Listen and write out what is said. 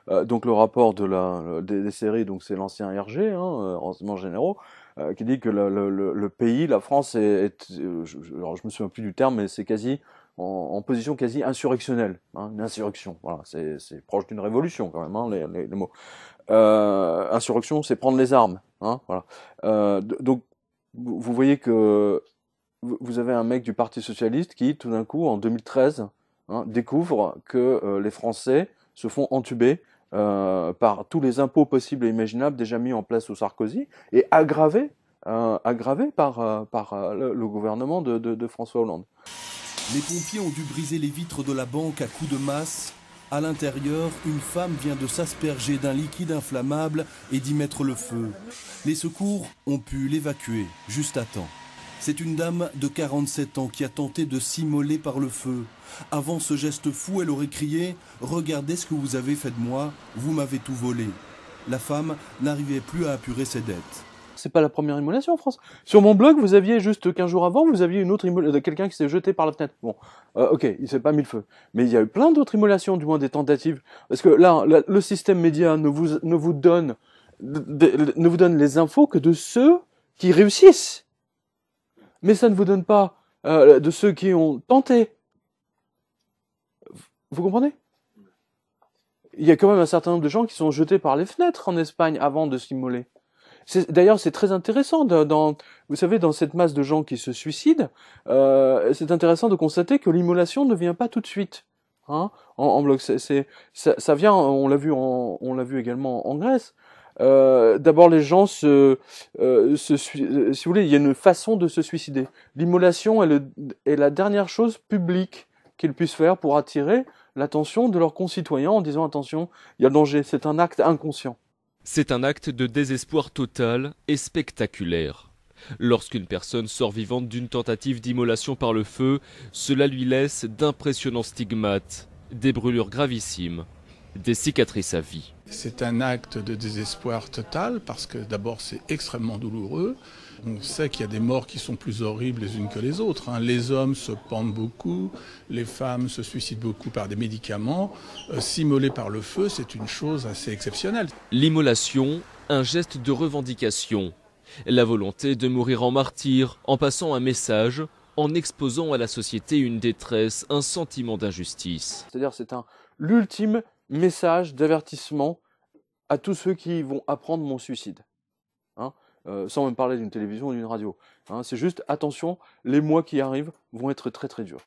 Donc le rapport des séries, donc c'est l'ancien RG, hein, renseignements généraux, qui dit que le pays, la France, alors je me souviens plus du terme, mais c'est quasi en position quasi insurrectionnelle, hein, une insurrection. Voilà, c'est proche d'une révolution quand même, hein, les mots. Insurrection, c'est prendre les armes, hein, voilà. Donc vous voyez que vous avez un mec du Parti socialiste qui, tout d'un coup, en 2013, hein, découvre que les Français se font entuber par tous les impôts possibles et imaginables déjà mis en place sous Sarkozy et aggravés par le gouvernement de François Hollande. Les pompiers ont dû briser les vitres de la banque à coups de masse. À l'intérieur, une femme vient de s'asperger d'un liquide inflammable et d'y mettre le feu. Les secours ont pu l'évacuer juste à temps. C'est une dame de 47 ans qui a tenté de s'immoler par le feu. Avant ce geste fou, elle aurait crié « Regardez ce que vous avez fait de moi, vous m'avez tout volé ». La femme n'arrivait plus à apurer ses dettes. C'est pas la première immolation en France. Sur mon blog, vous aviez juste 15 jours avant, vous aviez une autre immolation de quelqu'un qui s'est jeté par la fenêtre. Bon, ok, il s'est pas mis le feu. Mais il y a eu plein d'autres immolations, du moins des tentatives. Parce que là, le système média ne vous donne les infos que de ceux qui réussissent. Mais ça ne vous donne pas de ceux qui ont tenté. Vous comprenez? Il y a quand même un certain nombre de gens qui sont jetés par les fenêtres en Espagne avant de s'immoler. D'ailleurs, c'est très intéressant, vous savez, dans cette masse de gens qui se suicident, c'est intéressant de constater que l'immolation ne vient pas tout de suite. Hein, en bloc, ça vient, on l'a vu également en Grèce. D'abord, les gens si vous voulez, il y a une façon de se suicider. L'immolation est la dernière chose publique qu'ils puissent faire pour attirer l'attention de leurs concitoyens en disant attention, il y a danger. C'est un acte inconscient. C'est un acte de désespoir total et spectaculaire. Lorsqu'une personne sort vivante d'une tentative d'immolation par le feu, cela lui laisse d'impressionnants stigmates, des brûlures gravissimes, des cicatrices à vie. C'est un acte de désespoir total parce que d'abord c'est extrêmement douloureux. On sait qu'il y a des morts qui sont plus horribles les unes que les autres. Les hommes se pendent beaucoup, les femmes se suicident beaucoup par des médicaments. S'immoler par le feu, c'est une chose assez exceptionnelle. L'immolation, un geste de revendication. La volonté de mourir en martyr, en passant un message, en exposant à la société une détresse, un sentiment d'injustice. C'est-à-dire c'est l'ultime message d'avertissement à tous ceux qui vont apprendre mon suicide. Hein, sans même parler d'une télévision ou d'une radio. Hein, c'est juste, attention, les mois qui arrivent vont être très très durs.